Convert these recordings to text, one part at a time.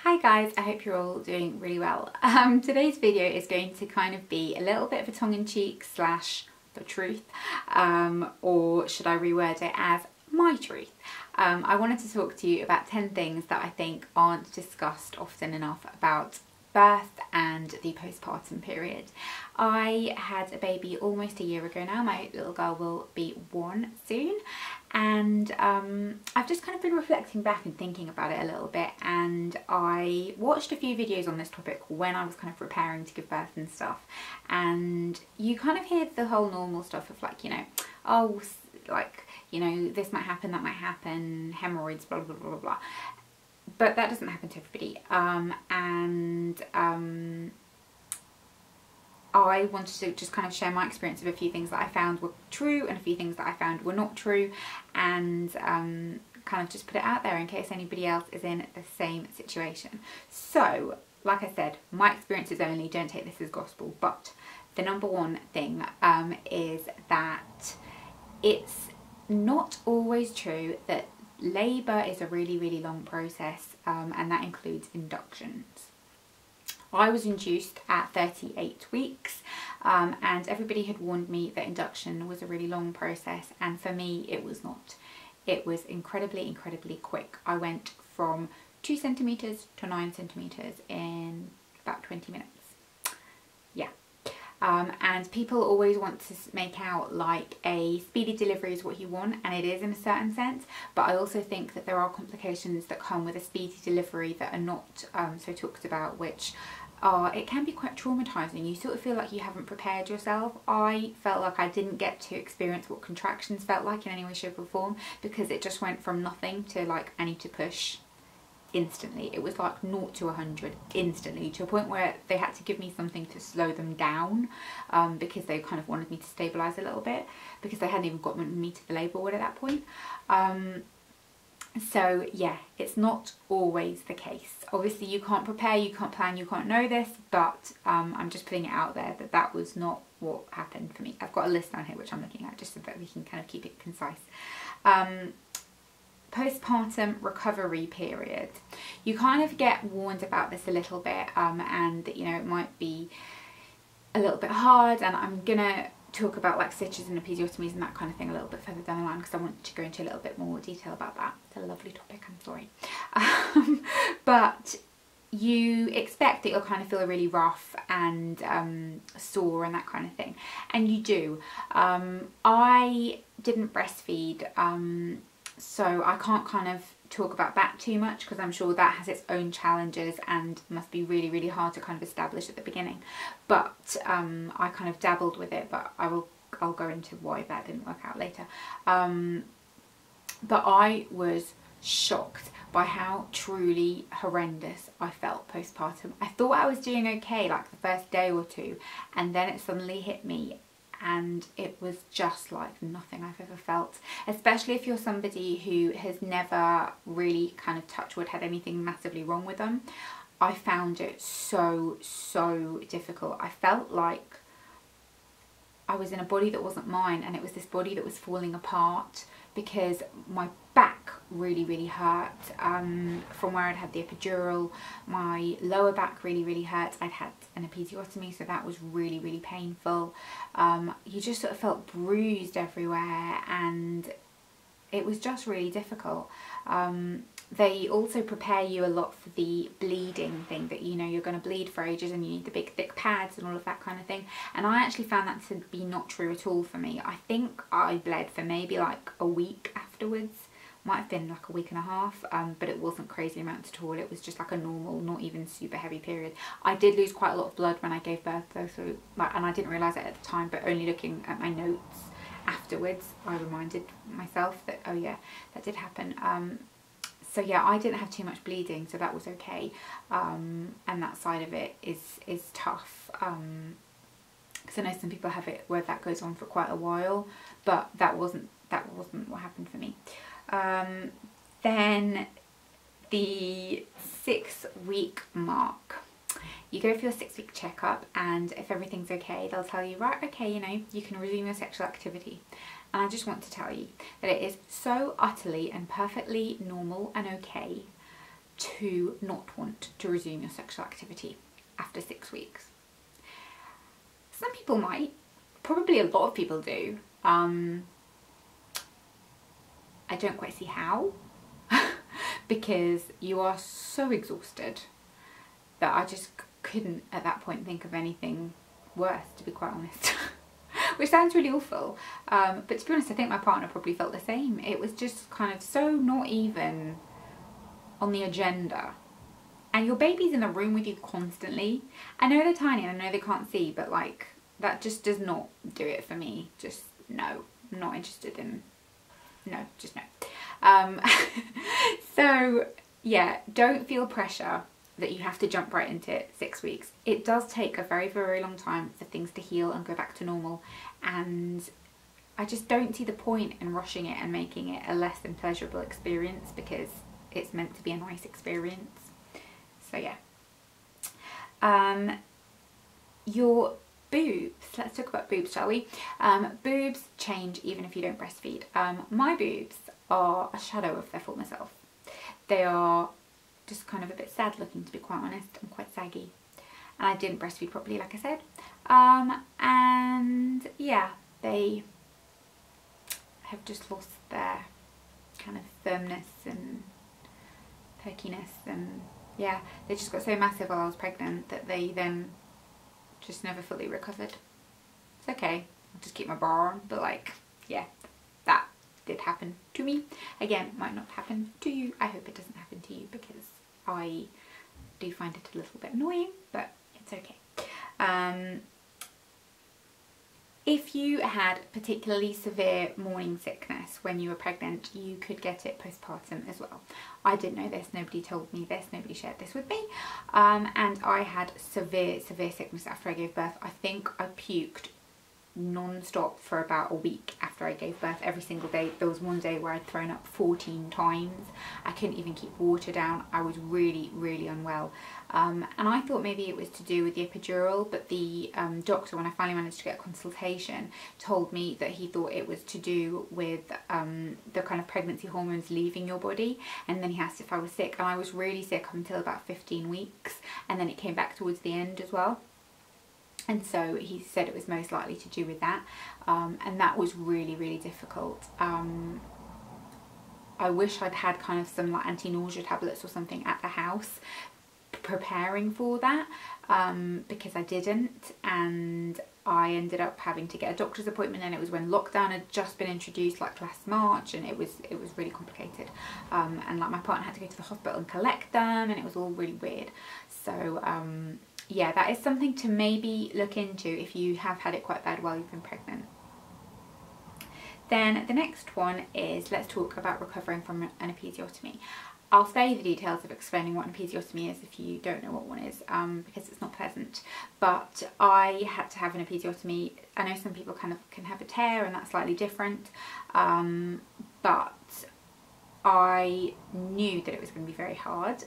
Hi guys, I hope you're all doing really well. Today's video is going to kind of be a little bit of a tongue-in-cheek slash the truth, or should I reword it as my truth. I wanted to talk to you about 10 things that I think aren't discussed often enough about birth and the postpartum period. I had a baby almost a year ago now. My little girl will be 1 soon, and I've just kind of been reflecting back and thinking about it a little bit, and I watched a few videos on this topic when I was kind of preparing to give birth and stuff, and you kind of hear the whole normal stuff of like, you know, oh, like, you know, this might happen, that might happen, hemorrhoids, blah blah blah blah blah. But that doesn't happen to everybody, I wanted to just kind of share my experience of a few things that I found were true and a few things that I found were not true, and kind of just put it out there in case anybody else is in the same situation. So, like I said, my experiences only, don't take this as gospel, but the number one thing is that it's not always true that labour is a really long process, and that includes inductions. I was induced at 38 weeks, and everybody had warned me that induction was a really long process, and for me it was not. It was incredibly quick. I went from 2 centimetres to 9 centimetres in about 20 minutes. Yeah. And people always want to make out like a speedy delivery is what you want, and it is in a certain sense, but I also think that there are complications that come with a speedy delivery that are not so talked about, which are, it can be quite traumatising. You sort of feel like you haven't prepared yourself. I felt like I didn't get to experience what contractions felt like in any way, shape or form, because it just went from nothing to like, I need to push instantly. It was like 0 to 100 instantly, to a point where they had to give me something to slow them down, because they kind of wanted me to stabilise a little bit, because they hadn't even gotten me to the labour ward at that point. So yeah, it's not always the case. Obviously you can't prepare, you can't plan, you can't know this, but I'm just putting it out there that that was not what happened for me. I've got a list down here which I'm looking at just so that we can kind of keep it concise. Postpartum recovery period. You kind of get warned about this a little bit, and you know, it might be a little bit hard, and I'm gonna talk about like stitches and episiotomies and that kind of thing a little bit further down the line, because I want to go into a little bit more detail about that. It's a lovely topic, I'm sorry. But you expect that you'll kind of feel really rough and sore and that kind of thing, and you do. I didn't breastfeed, so I can't kind of talk about that too much, because I'm sure that has its own challenges and must be really hard to kind of establish at the beginning. But I kind of dabbled with it, but I'll go into why that didn't work out later. But I was shocked by how truly horrendous I felt postpartum. I thought I was doing okay like the first day or two, and then it suddenly hit me, and it was just like nothing I've ever felt, especially if you're somebody who has never really kind of, touch wood, had anything massively wrong with them. I found it so difficult. I felt like I was in a body that wasn't mine, and it was this body that was falling apart, because my back really hurt from where I'd had the epidural. My lower back really hurt. I'd had an episiotomy, so that was really painful. You just sort of felt bruised everywhere, and it was just really difficult. They also prepare you a lot for the bleeding thing, that you know you're going to bleed for ages and you need the big thick pads and all of that kind of thing, and I actually found that to be not true at all for me. I think I bled for maybe like a week afterwards, might have been like a week and a half, but it wasn't crazy amounts at all. It was just like a normal, not even super heavy period. I did lose quite a lot of blood when I gave birth though, so like, and I didn't realise it at the time, but only looking at my notes afterwards I reminded myself that, oh yeah, that did happen. So yeah, I didn't have too much bleeding, so that was okay, and that side of it is tough, because I know some people have it where that goes on for quite a while, but that wasn't what happened for me. Then the 6-week mark. You go for your 6-week checkup, and if everything's okay, they'll tell you, right, okay, you know, you can resume your sexual activity. And I just want to tell you that it is so utterly and perfectly normal and okay to not want to resume your sexual activity after 6 weeks? Some people might, probably a lot of people do. I don't quite see how, because you are so exhausted that I just couldn't at that point think of anything worse, to be quite honest. Which sounds really awful, but to be honest, I think my partner probably felt the same. It was just kind of so not even on the agenda. And your baby's in the room with you constantly. I know they're tiny and I know they can't see, but like, that just does not do it for me. Just no, I'm not interested in, no, just no. So yeah, don't feel pressure that you have to jump right into it 6 weeks. It does take a very, very long time for things to heal and go back to normal, and I just don't see the point in rushing it and making it a less than pleasurable experience, because it's meant to be a nice experience. So yeah. Your boobs, let's talk about boobs, shall we? Boobs change even if you don't breastfeed. My boobs are a shadow of their former self. They are just kind of a bit sad looking, to be quite honest, and quite saggy. And I didn't breastfeed properly, like I said. And yeah, they have just lost their kind of firmness and perkiness, and yeah, they just got so massive while I was pregnant that they then just never fully recovered. It's okay, I'll just keep my bra on, but like, yeah, that did happen to me. Again, it might not happen to you. I hope it doesn't happen to you, because I do find it a little bit annoying, but it's okay. If you had particularly severe morning sickness when you were pregnant, you could get it postpartum as well. I didn't know this, nobody told me this, nobody shared this with me. And I had severe sickness after I gave birth. I think I puked non-stop for about a week after I gave birth, every single day. There was one day where I'd thrown up 14 times. I couldn't even keep water down. I was really, really unwell. And I thought maybe it was to do with the epidural, but the doctor, when I finally managed to get a consultation, told me that he thought it was to do with the kind of pregnancy hormones leaving your body. And then he asked if I was sick, and I was really sick up until about 15 weeks, and then it came back towards the end as well. And so he said it was most likely to do with that, and that was really, really difficult. I wish I'd had kind of some like anti-nausea tablets or something at the house preparing for that, because I didn't, and I ended up having to get a doctor's appointment, and it was when lockdown had just been introduced, like last March, and it was really complicated, and like my partner had to go to the hospital and collect them, and it was all really weird. So yeah, that is something to maybe look into if you have had it quite bad while you've been pregnant. Then the next one is, let's talk about recovering from an episiotomy. I'll spare you the details of explaining what an episiotomy is if you don't know what one is, because it's not pleasant. But I had to have an episiotomy. I know some people kind of can have a tear, and that's slightly different, but I knew that it was going to be very hard,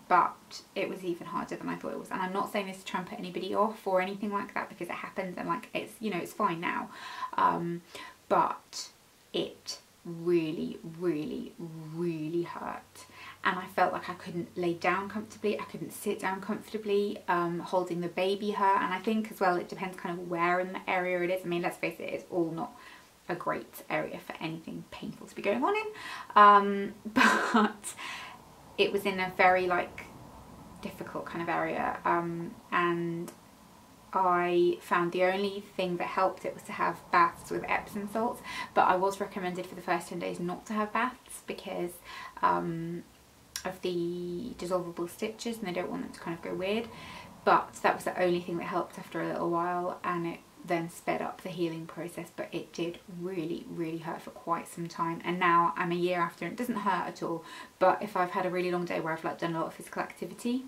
but it was even harder than I thought it was. And I'm not saying this to try and put anybody off or anything like that, because it happens, and like, it's, you know, it's fine now, but it really, really, really hurt. And I felt like I couldn't lay down comfortably, I couldn't sit down comfortably, holding the baby hurt. And I think as well, it depends kind of where in the area it is. I mean, let's face it, it's all not a great area for anything painful to be going on in, but it was in a very like difficult kind of area, and I found the only thing that helped it was to have baths with Epsom salts. But I was recommended for the first 10 days not to have baths because of the dissolvable stitches, and they don't want them to kind of go weird. But that was the only thing that helped after a little while, and it then sped up the healing process. But it did really, really hurt for quite some time, and now I'm a year after and it doesn't hurt at all. But if I've had a really long day where I've like done a lot of physical activity,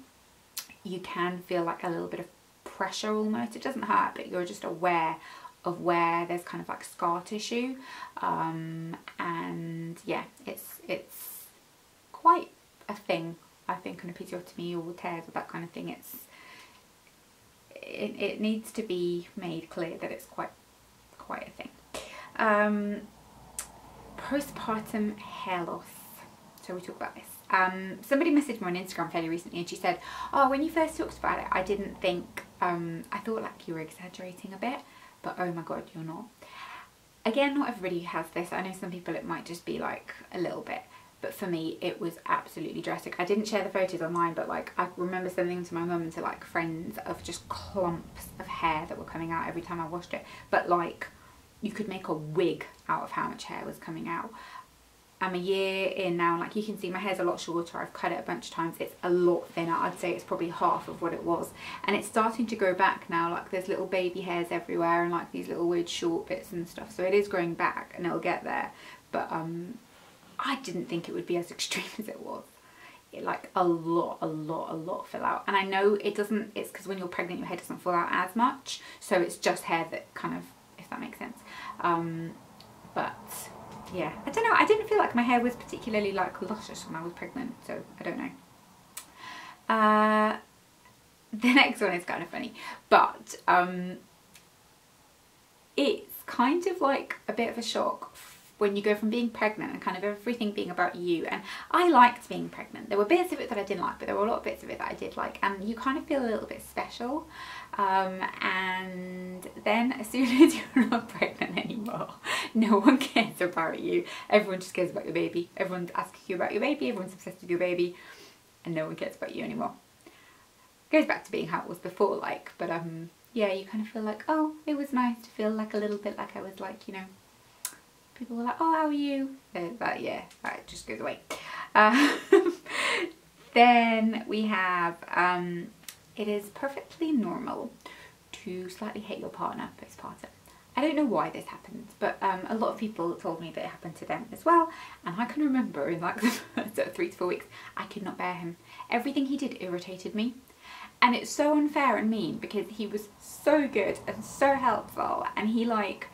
you can feel like a little bit of pressure almost. It doesn't hurt, but you're just aware of where there's kind of like scar tissue, and yeah, it's quite a thing. I think an episiotomy or tears or that kind of thing, it needs to be made clear that it's quite a thing. Postpartum hair loss. So we talk about this. Somebody messaged me on Instagram fairly recently and she said, oh, when you first talked about it, I didn't think, I thought like you were exaggerating a bit, but oh my god, you're not. Again, not everybody has this. I know some people it might just be like a little bit, but for me it was absolutely drastic. I didn't share the photos online, but like I remember sending to my mum and to like friends of just clumps of hair that were coming out every time I washed it, but like you could make a wig out of how much hair was coming out. I'm a year in now, like you can see my hair's a lot shorter. I've cut it a bunch of times. It's a lot thinner. I'd say it's probably half of what it was, and it's starting to grow back now. Like there's little baby hairs everywhere and like these little weird short bits and stuff, so it is growing back and it'll get there, but I didn't think it would be as extreme as it was. It, like a lot fell out, and I know it doesn't, it's because when you're pregnant your hair doesn't fall out as much, so it's just hair that kind of, if that makes sense. But yeah, I don't know, I didn't feel like my hair was particularly like luscious when I was pregnant, so I don't know. The next one is kind of funny, but it's kind of like a bit of a shock when you go from being pregnant and kind of everything being about you. And I liked being pregnant. There were bits of it that I didn't like, but there were a lot of bits of it that I did like, and you kind of feel a little bit special. And then as soon as you're not pregnant anymore, no one cares about you. Everyone just cares about your baby. Everyone's asking you about your baby, everyone's obsessed with your baby, and no one cares about you anymore. It goes back to being how it was before, like, but yeah, you kind of feel like, oh, it was nice to feel like a little bit like I was like, you know, people were like, oh, how are you? But yeah, that just goes away. Then we have, it is perfectly normal to slightly hate your partner postpartum. I don't know why this happens, but a lot of people told me that it happened to them as well. And I can remember in like the first 3 to 4 weeks, I could not bear him. Everything he did irritated me. And it's so unfair and mean because he was so good and so helpful, and he like,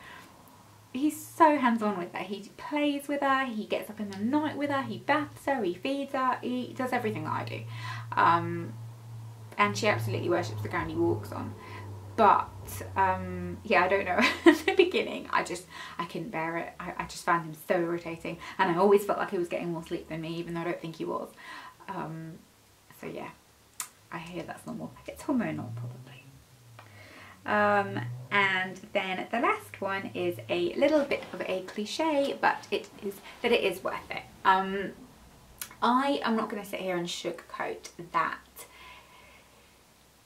he's so hands-on with her. He plays with her, he gets up in the night with her, he baths her, he feeds her, he does everything that I do. And she absolutely worships the ground he walks on. But yeah, I don't know. At the beginning I couldn't bear it. I just found him so irritating, and I always felt like he was getting more sleep than me, even though I don't think he was. So yeah, I hear that's normal. It's hormonal probably. And then the last one is a little bit of a cliche, but it is worth it. I am not going to sit here and sugarcoat that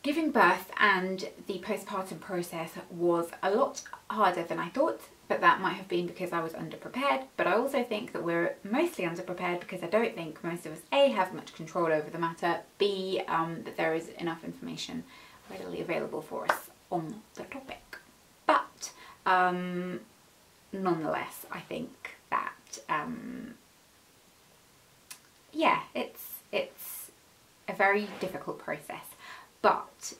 giving birth and the postpartum process was a lot harder than I thought, but that might have been because I was underprepared. But I also think that we're mostly underprepared because I don't think most of us A, have much control over the matter, B, that there is enough information readily available for us on the topic. But nonetheless, I think that yeah, it's a very difficult process, but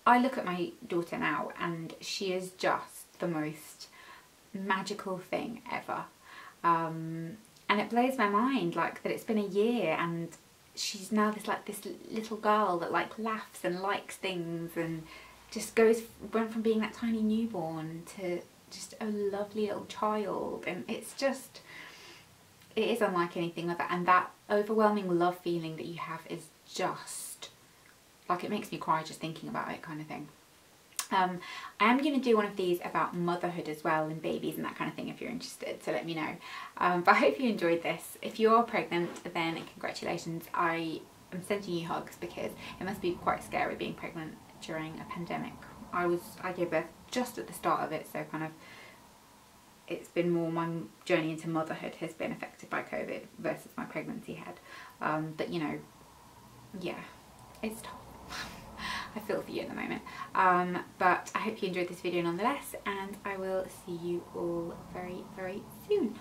I look at my daughter now and she is just the most magical thing ever, and it blows my mind like that it's been a year and she's now this little girl that like laughs and likes things and just went from being that tiny newborn to just a lovely little child. And it's just, it is unlike anything other, and that overwhelming love feeling that you have is just like, it makes me cry just thinking about it, kind of thing. I am going to do one of these about motherhood as well and babies and that kind of thing if you're interested, so let me know. But I hope you enjoyed this. If you are pregnant, then congratulations. I am sending you hugs because it must be quite scary being pregnant during a pandemic. I gave birth just at the start of it, so kind of it's been more, my journey into motherhood has been affected by COVID versus my pregnancy had. But you know, yeah, it's tough. I feel for you at the moment. But I hope you enjoyed this video nonetheless, and I will see you all very, very soon.